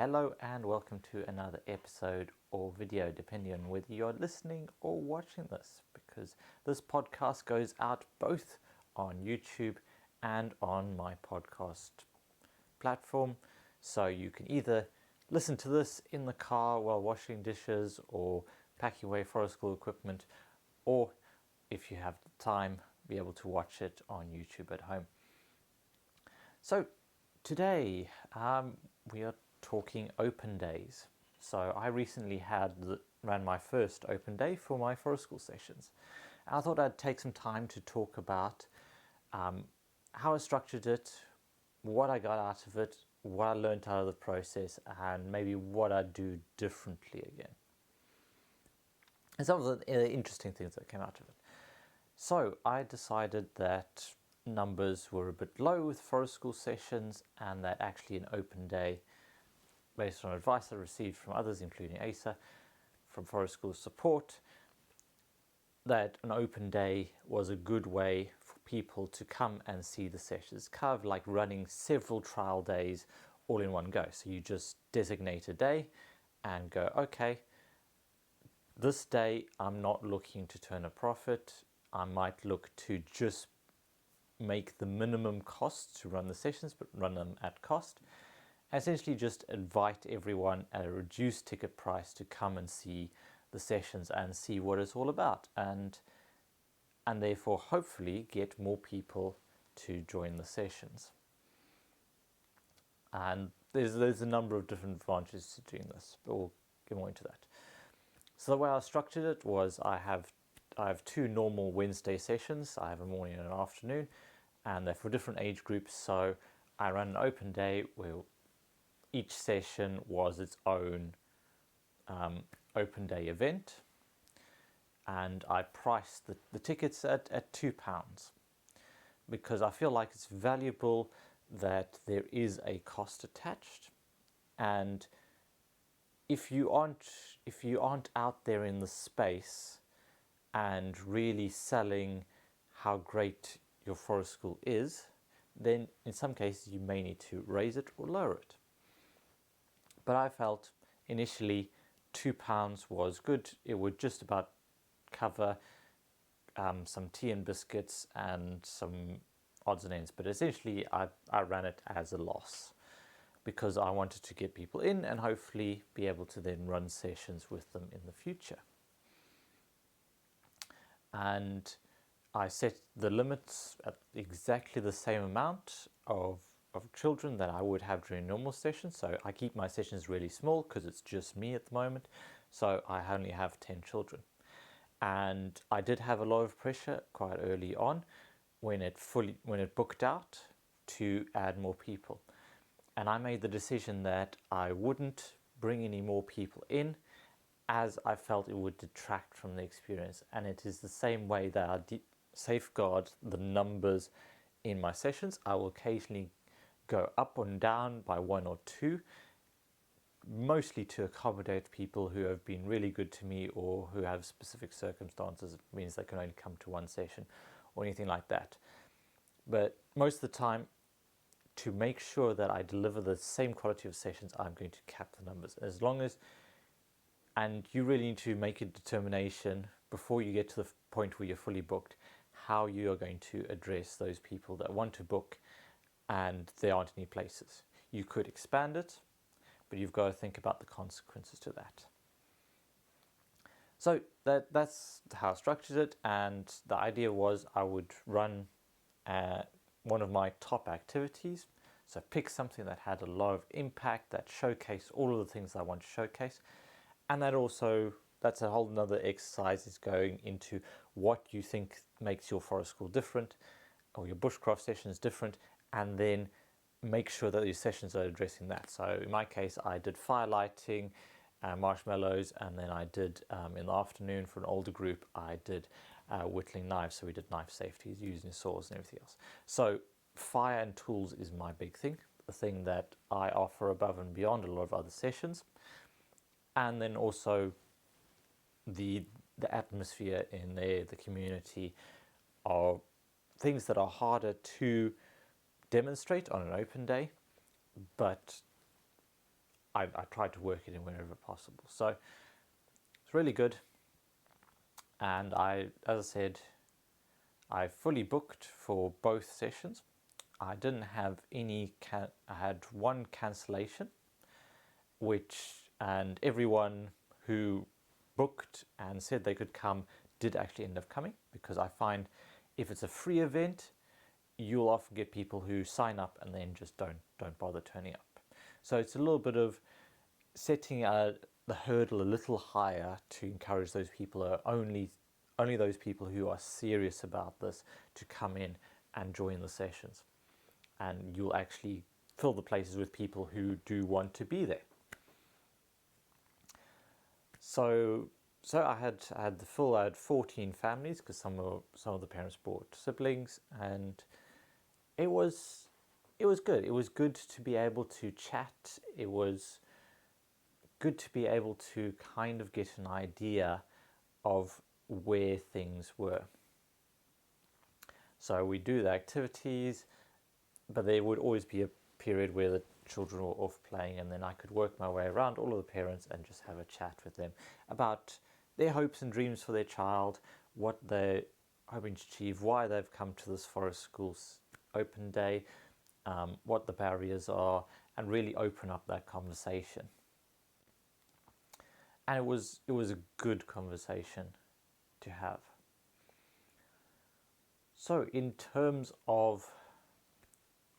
Hello and welcome to another episode or video, depending on whether you're listening or watching this, because this podcast goes out both on YouTube and on my podcast platform. So you can either listen to this in the car while washing dishes or packing away forest school equipment, or if you have the time, be able to watch it on YouTube at home. So today we are talking open days. So I recently ran my first open day for my forest school sessions. And I thought I'd take some time to talk about how I structured it, what I got out of it, what I learned out of the process, and maybe what I'd do differently again. And some of the interesting things that came out of it. So I decided that numbers were a bit low with forest school sessions, and that actually an open day, based on advice I received from others, including ASA, from forest school support, that an open day was a good way for people to come and see the sessions, kind of like running several trial days all in one go. So you just designate a day and go, okay, this day I'm not looking to turn a profit. I might look to just make the minimum cost to run the sessions, but run them at cost. Essentially just invite everyone at a reduced ticket price to come and see the sessions and see what it's all about, and therefore hopefully get more people to join the sessions. And there's a number of different advantages to doing this, but we'll get more into that. So the way I structured it was I have two normal Wednesday sessions. I have a morning and an afternoon, and they're for different age groups. So I ran an open day where each session was its own open day event, and I priced the tickets at £2 because I feel like it's valuable that there is a cost attached, and if you aren't out there in the space and really selling how great your forest school is, then in some cases you may need to raise it or lower it. But I felt initially £2 was good. It would just about cover some tea and biscuits and some odds and ends. But essentially I ran it as a loss because I wanted to get people in and hopefully be able to then run sessions with them in the future. And I set the limits at exactly the same amount of children that I would have during normal sessions. So I keep my sessions really small because it's just me at the moment. So I only have 10 children. And I did have a lot of pressure quite early on when it booked out to add more people. And I made the decision that I wouldn't bring any more people in, as I felt it would detract from the experience. And it is the same way that I safeguard the numbers in my sessions. I will occasionally go up and down by one or two, mostly to accommodate people who have been really good to me or who have specific circumstances. It means they can only come to one session or anything like that. But most of the time, to make sure that I deliver the same quality of sessions, I'm going to cap the numbers. And you really need to make a determination before you get to the point where you're fully booked, how you are going to address those people that want to book and there aren't any places. You could expand it, but you've got to think about the consequences to that. So that's how I structured it, and the idea was I would run one of my top activities. So pick something that had a lot of impact, that showcased all of the things I want to showcase, and that's a whole nother exercise, is going into what you think makes your forest school different or your bushcraft sessions different, and then make sure that these sessions are addressing that. So in my case, I did fire lighting, marshmallows, and then I did in the afternoon for an older group, I did whittling knives. So we did knife safeties using saws and everything else. So fire and tools is my big thing, the thing that I offer above and beyond a lot of other sessions. And then also the atmosphere in there, the community, are things that are harder to demonstrate on an open day, but I tried to work it in wherever possible. So it's really good. And as I said, I fully booked for both sessions. I didn't have any, I had one cancellation, and everyone who booked and said they could come did actually end up coming, because I find if it's a free event, you'll often get people who sign up and then just don't bother turning up. So it's a little bit of setting the hurdle a little higher to encourage those people, only those people who are serious about this, to come in and join the sessions. And you'll actually fill the places with people who do want to be there. So I had the full. I had 14 families, because some of the parents brought siblings, and it was good. It was good to be able to chat. It was good to be able to kind of get an idea of where things were. So we do the activities, but there would always be a period where the children were off playing, and then I could work my way around all of the parents and just have a chat with them about their hopes and dreams for their child, what they're hoping to achieve, why they've come to this Forest Schools open day, what the barriers are, and really open up that conversation. And it was a good conversation to have. So in terms of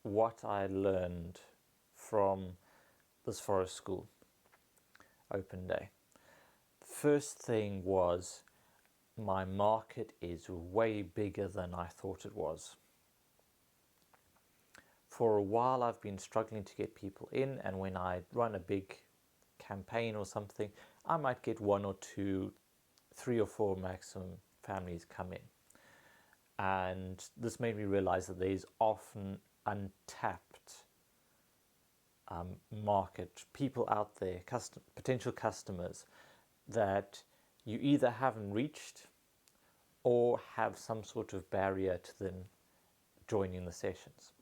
what I learned from this Forest School open day, first thing was my market is way bigger than I thought it was. For a while I've been struggling to get people in, and when I run a big campaign or something, I might get 1 or 2, 3 or 4 maximum families come in. And this made me realize that there's often untapped market, people out there, potential customers that you either haven't reached or have some sort of barrier to them joining the sessions.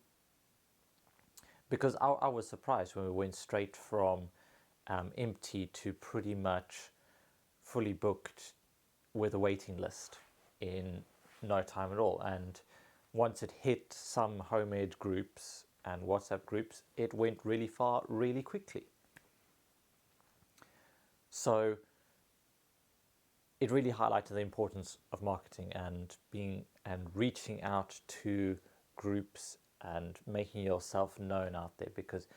Because I was surprised when we went straight from empty to pretty much fully booked with a waiting list in no time at all. And once it hit some homemade groups and WhatsApp groups, it went really far really quickly. So it really highlighted the importance of marketing and reaching out to groups and making yourself known out there, because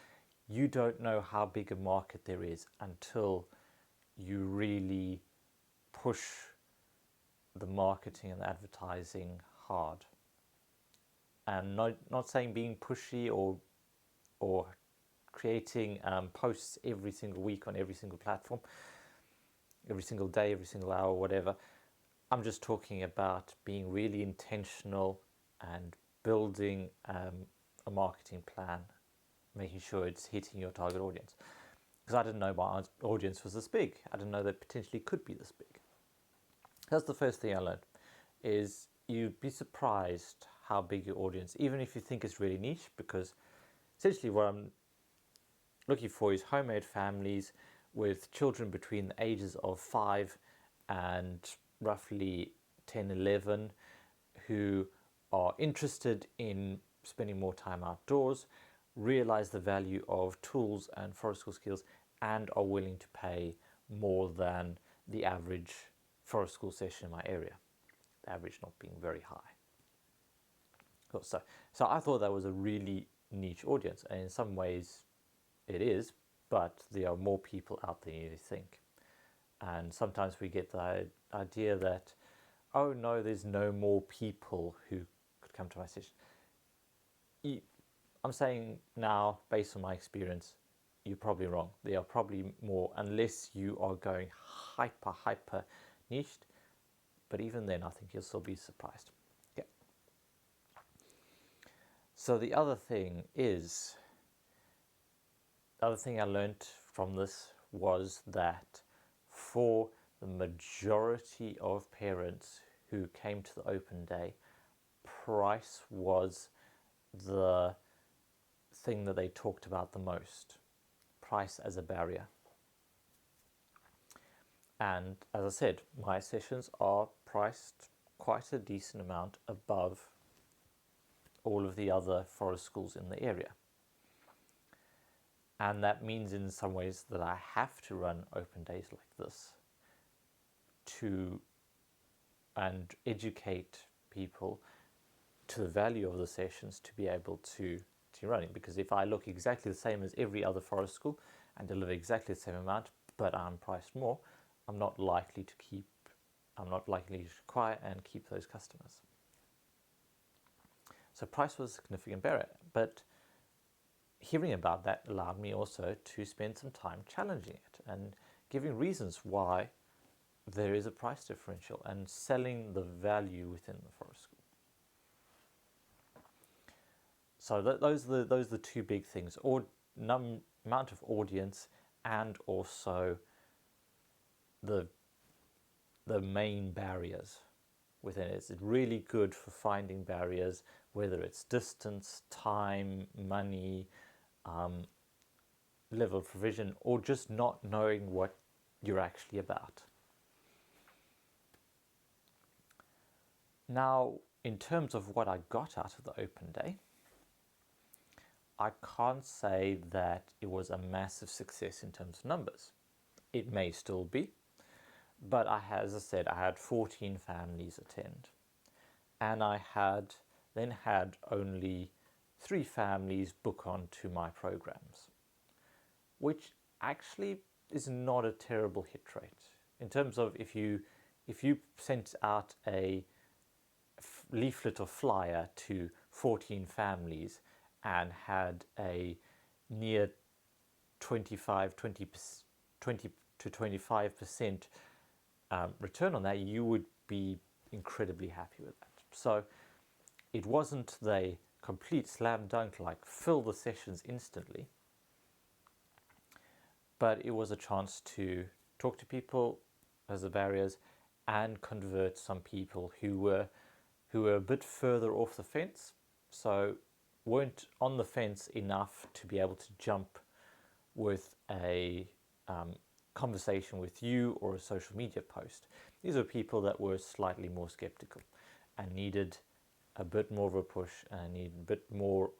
you don't know how big a market there is until you really push the marketing and the advertising hard. And not saying being pushy or creating posts every single week on every single platform, every single day, every single hour, whatever. I'm just talking about being really intentional and building a marketing plan, making sure it's hitting your target audience. Because I didn't know my audience was this big. I didn't know that potentially could be this big. That's the first thing I learned, is you'd be surprised how big your audience, even if you think it's really niche, because essentially what I'm looking for is homemade families with children between the ages of 5 and roughly 10, 11, who are interested in spending more time outdoors, realize the value of tools and forest school skills, and are willing to pay more than the average forest school session in my area, the average not being very high. So I thought that was a really niche audience, and in some ways it is, but there are more people out there than you think. And sometimes we get the idea that, oh no, there's no more people who could come to my session. I'm saying now, based on my experience, you're probably wrong. There are probably more, unless you are going hyper niched. But even then, I think you'll still be surprised. Yeah. So the other thing I learned from this was that for the majority of parents who came to the open day, price was the thing that they talked about the most. price as a barrier. And as I said, my sessions are priced quite a decent amount above all of the other forest schools in the area. And that means in some ways that I have to run open days like this and educate people to the value of the sessions to be able to run it. Because if I look exactly the same as every other forest school and deliver exactly the same amount, but I'm priced more, I'm not likely to acquire and keep those customers. So price was a significant barrier, but hearing about that allowed me also to spend some time challenging it and giving reasons why there is a price differential and selling the value within the forest school. So those are the two big things, amount of audience and also the main barriers within it. It's really good for finding barriers, whether it's distance, time, money, level of provision, or just not knowing what you're actually about. Now, in terms of what I got out of the open day, I can't say that it was a massive success in terms of numbers. It may still be, but as I said, I had 14 families attend, and I then had only 3 families book onto my programs, which actually is not a terrible hit rate. In terms of if you sent out a leaflet or flyer to 14 families and had a near 20 to 25% return on that, you would be incredibly happy with that. So it wasn't the complete slam dunk, like fill the sessions instantly, but it was a chance to talk to people as the barriers and convert some people who were a bit further off the fence, so weren't on the fence enough to be able to jump with a conversation with you or a social media post. These are people that were slightly more skeptical and needed a bit more of a push and needed a bit more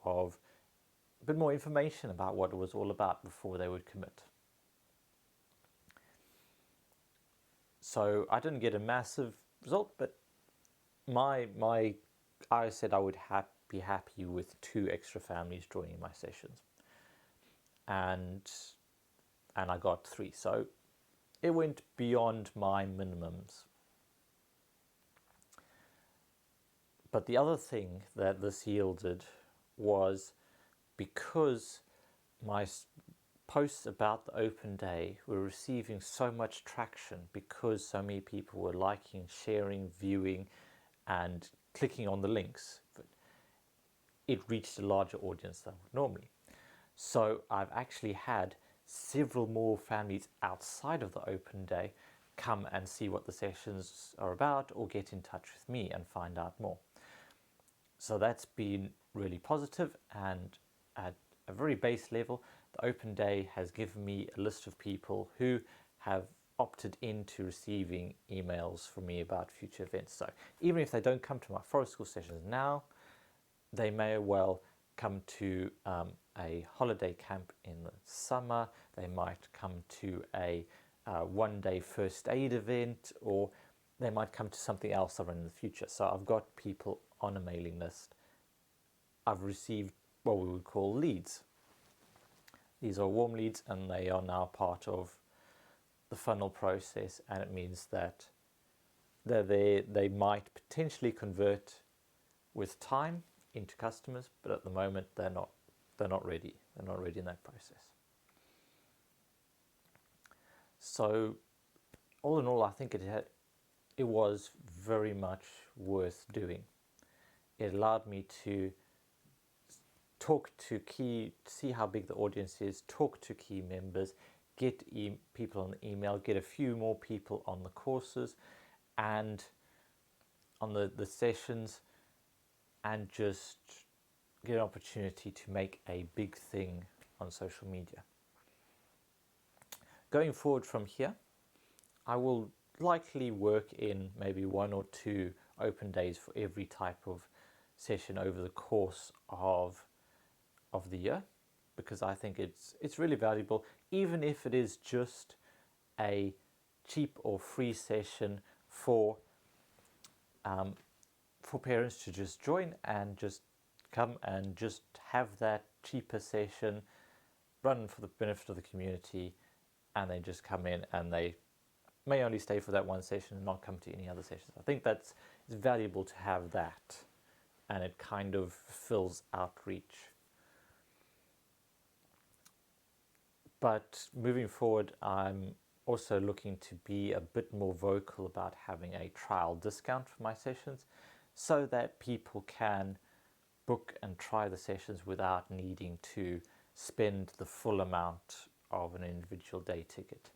information about what it was all about before they would commit. So I didn't get a massive result, but I said I would be happy with 2 extra families joining my sessions, and I got 3, so it went beyond my minimums. But the other thing that this yielded was, because my posts about the open day were receiving so much traction, because so many people were liking, sharing, viewing and clicking on the links, it reached a larger audience than normally. So I've actually had several more families outside of the open day come and see what the sessions are about or get in touch with me and find out more. So that's been really positive, and at a very base level, the open day has given me a list of people who have opted into receiving emails from me about future events. So even if they don't come to my forest school sessions now, they may well come to a holiday camp in the summer. They might come to a one-day first aid event, or they might come to something else I run in the future. So I've got people on a mailing list. I've received what we would call leads. These are warm leads, and they are now part of the funnel process, and it means that they might potentially convert with time into customers, but at the moment they're not ready. They're not ready in that process. So all in all, I think it was very much worth doing. It allowed me to see how big the audience is, talk to key members, get people on the email, get a few more people on the courses and on the sessions, and just get an opportunity to make a big thing on social media. Going forward from here, I will likely work in maybe 1 or 2 open days for every type of session over the course of the year, because I think it's really valuable, even if it is just a cheap or free session for parents to just join and just come and just have that cheaper session run for the benefit of the community, and they just come in and they may only stay for that one session and not come to any other sessions. I think it's valuable to have that, and it kind of fills outreach. But moving forward, I'm also looking to be a bit more vocal about having a trial discount for my sessions, so that people can book and try the sessions without needing to spend the full amount of an individual day ticket,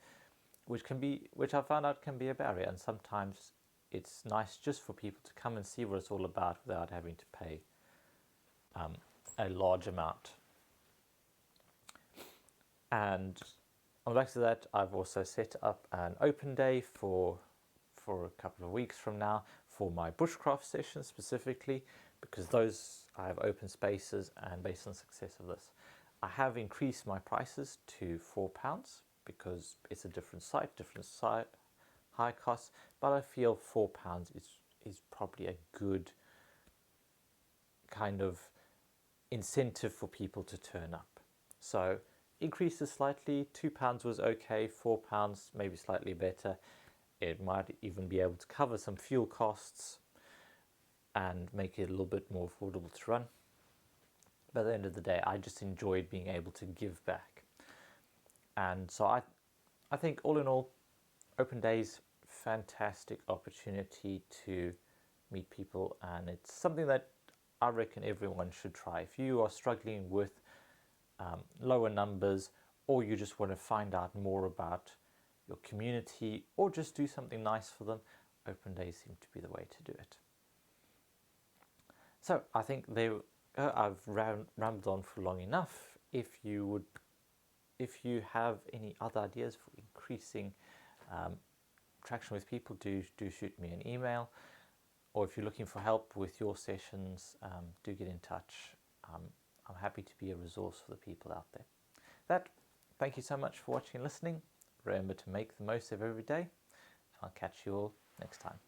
which I found out can be a barrier. And sometimes it's nice just for people to come and see what it's all about without having to pay a large amount. And on the back of that, I've also set up an open day for a couple of weeks from now for my bushcraft sessions specifically, because those I have open spaces, and based on the success of this, I have increased my prices to £4 because it's a different site, high cost, but I feel £4 is probably a good kind of incentive for people to turn up. So increases slightly, £2 was okay, £4 maybe slightly better. It might even be able to cover some fuel costs and make it a little bit more affordable to run. But at the end of the day, I just enjoyed being able to give back. And so I think all in all, open days, fantastic opportunity to meet people, and it's something that I reckon everyone should try. If you are struggling with lower numbers, or you just want to find out more about your community, or just do something nice for them, open days seem to be the way to do it. So I think I've rambled on for long enough. If you have any other ideas for increasing traction with people, do shoot me an email, or if you're looking for help with your sessions, do get in touch. I'm happy to be a resource for the people out there. Thank you so much for watching and listening. Remember to make the most of every day. I'll catch you all next time.